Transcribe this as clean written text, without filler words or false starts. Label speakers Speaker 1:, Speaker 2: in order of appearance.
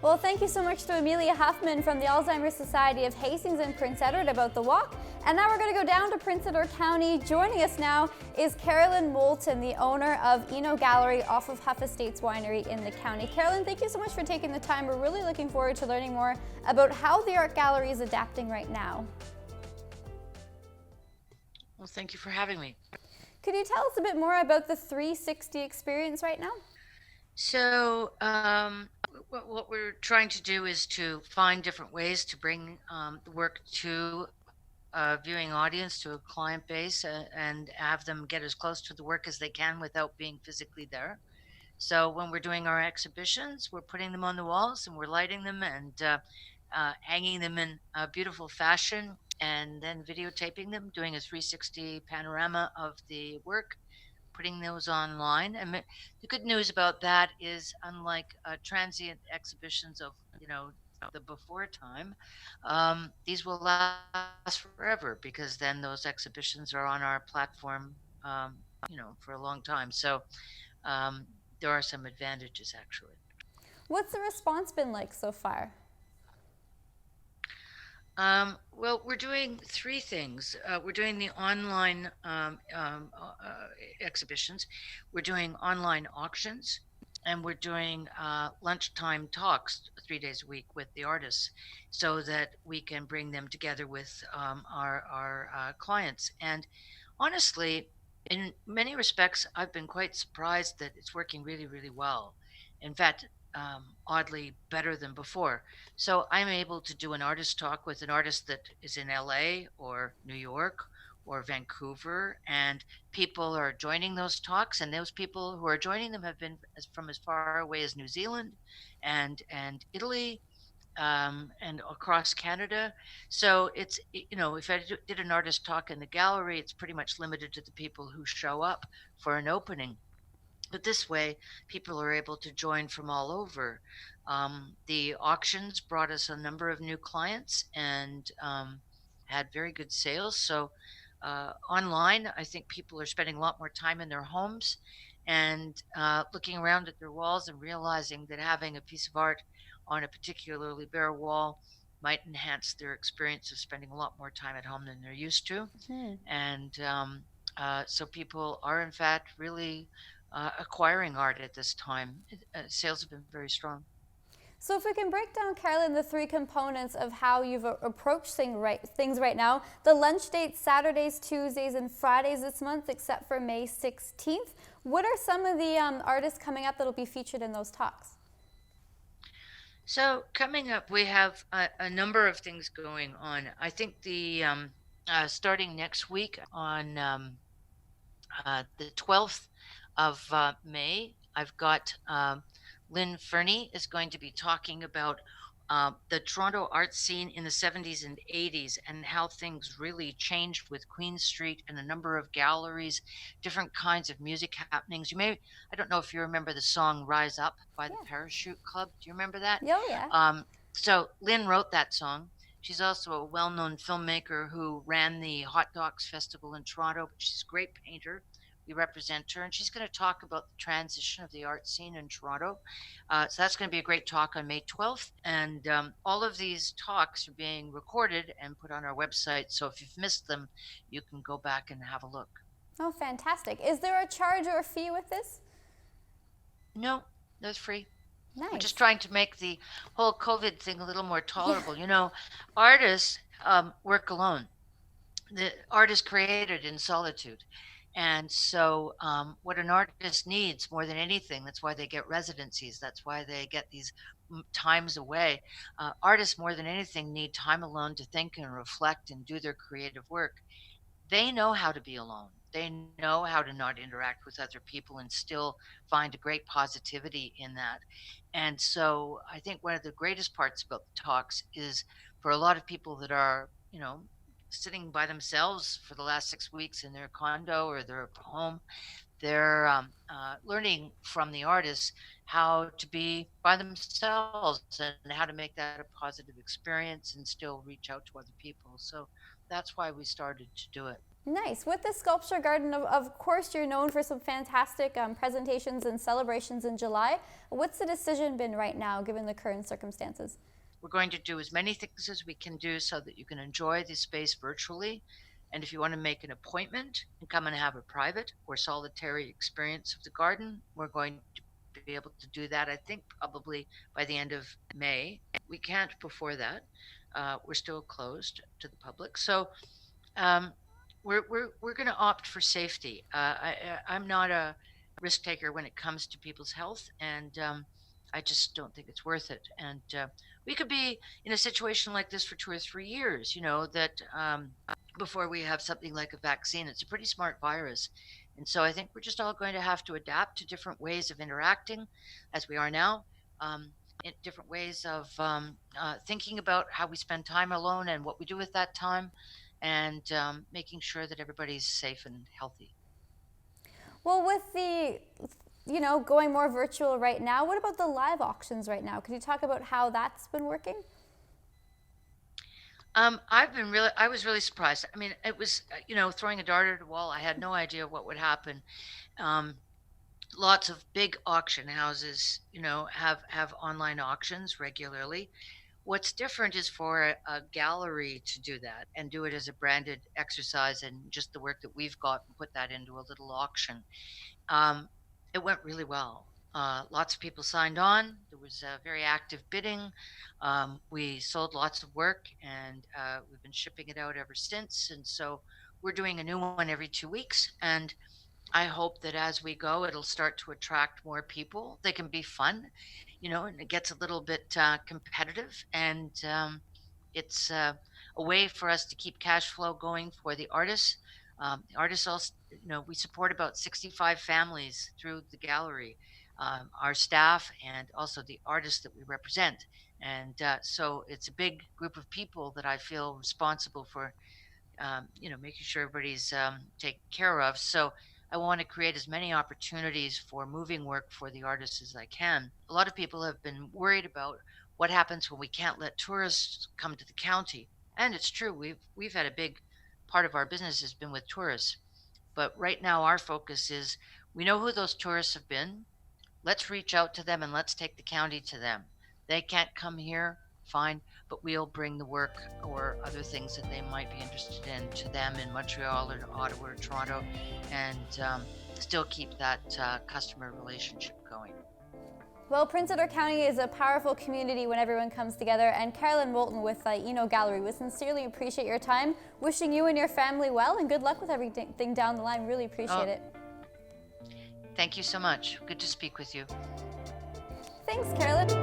Speaker 1: Well, thank you so much to Amelia Huffman from the Alzheimer's Society of Hastings and Prince Edward about the walk. And now we're going to go down to Prince Edward County. Joining us now is Carlyn Moulton, the owner of Oeno Gallery off of Huff Estates Winery in the county. Carlyn, thank you so much for taking the time. We're really looking forward to learning more about how the art gallery is adapting right now.
Speaker 2: Well, thank you for having me.
Speaker 1: Could you tell us a bit more about the 360 experience right now?
Speaker 2: So, what we're trying to do is to find different ways to bring the work to a viewing audience, to a client base, and have them get as close to the work as they can without being physically there. So, when we're doing our exhibitions, we're putting them on the walls and we're lighting them and hanging them in a beautiful fashion, and then videotaping them, doing a 360 panorama of the work, putting those online. And the good news about that is, unlike transient exhibitions of, the before time, these will last forever, because then those exhibitions are on our platform, for a long time. So there are some advantages, actually.
Speaker 1: What's the response been like so far?
Speaker 2: Well, we're doing three things. We're doing the online exhibitions, we're doing online auctions, and we're doing lunchtime talks 3 days a week with the artists, so that we can bring them together with our clients. And honestly, in many respects, I've been quite surprised that it's working really, really well. In fact, oddly better than before. So I'm able to do an artist talk with an artist that is in LA or New York or Vancouver, and people are joining those talks. And those people who are joining them have been from as far away as New Zealand and Italy, and across Canada. So it's, if I did an artist talk in the gallery, it's pretty much limited to the people who show up for an opening. But this way, people are able to join from all over. The auctions brought us a number of new clients and had very good sales. So online, I think people are spending a lot more time in their homes and looking around at their walls and realizing that having a piece of art on a particularly bare wall might enhance their experience of spending a lot more time at home than they're used to. And so people are, in fact, really acquiring art at this time. Sales have been very strong.
Speaker 1: So if we can break down, Carlyn, the three components of how you've approached things right now. The lunch dates, Saturdays, Tuesdays, and Fridays this month, except for May 16th. What are some of the artists coming up that will be featured in those talks?
Speaker 2: So coming up, we have a number of things going on. I think the starting next week on the 12th of May, I've got Lynn Fernie is going to be talking about the Toronto art scene in the 70s and 80s, and how things really changed with Queen Street and a number of galleries, different kinds of music happenings. I don't know if you remember the song Rise Up by the Parachute Club. Do you remember that?
Speaker 1: Oh, yeah.
Speaker 2: So Lynn wrote that song. She's also a well-known filmmaker who ran the Hot Docs Festival in Toronto. She's a great painter. We represent her, and she's going to talk about the transition of the art scene in Toronto. So that's going to be a great talk on May 12th. And all of these talks are being recorded and put on our website. So if you've missed them, you can go back and have a look.
Speaker 1: Oh, fantastic. Is there a charge or a fee with this?
Speaker 2: No, that's free.
Speaker 1: Nice.
Speaker 2: We're just trying to make the whole COVID thing a little more tolerable. Artists work alone. The art is created in solitude. And so what an artist needs more than anything, that's why they get residencies, that's why they get these times away. Artists more than anything need time alone to think and reflect and do their creative work. They know how to be alone. They know how to not interact with other people and still find a great positivity in that. And so I think one of the greatest parts about the talks is, for a lot of people that are, sitting by themselves for the last 6 weeks in their condo or their home, they're learning from the artists how to be by themselves and how to make that a positive experience and still reach out to other people. So that's why we started to do it.
Speaker 1: Nice. With the sculpture garden, of course, you're known for some fantastic presentations and celebrations in July. What's the decision been right now, given the current circumstances?
Speaker 2: We're going to do as many things as we can do so that you can enjoy the space virtually. And if you want to make an appointment and come and have a private or solitary experience of the garden, we're going to be able to do that, I think, probably by the end of May. We can't before that. We're still closed to the public. So um, we're going to opt for safety. I'm not a risk taker when it comes to people's health, and I just don't think it's worth it. And we could be in a situation like this for 2 or 3 years, that before we have something like a vaccine. It's a pretty smart virus. And so I think we're just all going to have to adapt to different ways of interacting as we are now, in different ways of thinking about how we spend time alone and what we do with that time, and making sure that everybody's safe and healthy.
Speaker 1: Well, with the, going more virtual right now, what about the live auctions right now? Could you talk about how that's been working?
Speaker 2: I was really surprised. I mean, it was, throwing a dart at a wall. I had no idea what would happen. Um, Lots of big auction houses, have online auctions regularly. What's different is for a gallery to do that and do it as a branded exercise, and just the work that we've got and put that into a little auction. Um, it went really well. Lots of people signed on. There was very active bidding. We sold lots of work, and we've been shipping it out ever since. And so we're doing a new one every 2 weeks. And I hope that as we go, it'll start to attract more people. They can be fun, and it gets a little bit competitive. And it's a way for us to keep cash flow going for the artists. The artists also, we support about 65 families through the gallery, our staff, and also the artists that we represent. And so it's a big group of people that I feel responsible for, making sure everybody's taken care of. So I want to create as many opportunities for moving work for the artists as I can. A lot of people have been worried about what happens when we can't let tourists come to the county. And it's true, we've had a big part of our business has been with tourists. But right now our focus is, we know who those tourists have been. Let's reach out to them and let's take the county to them. They can't come here, fine, but we'll bring the work or other things that they might be interested in to them in Montreal or Ottawa or Toronto, and still keep that customer relationship going.
Speaker 1: Well, Prince Edward County is a powerful community when everyone comes together, and Carlyn Moulton with Oeno Gallery, we sincerely appreciate your time. Wishing you and your family well, and good luck with everything down the line. Really appreciate it.
Speaker 2: Thank you so much. Good to speak with you.
Speaker 1: Thanks, Carlyn.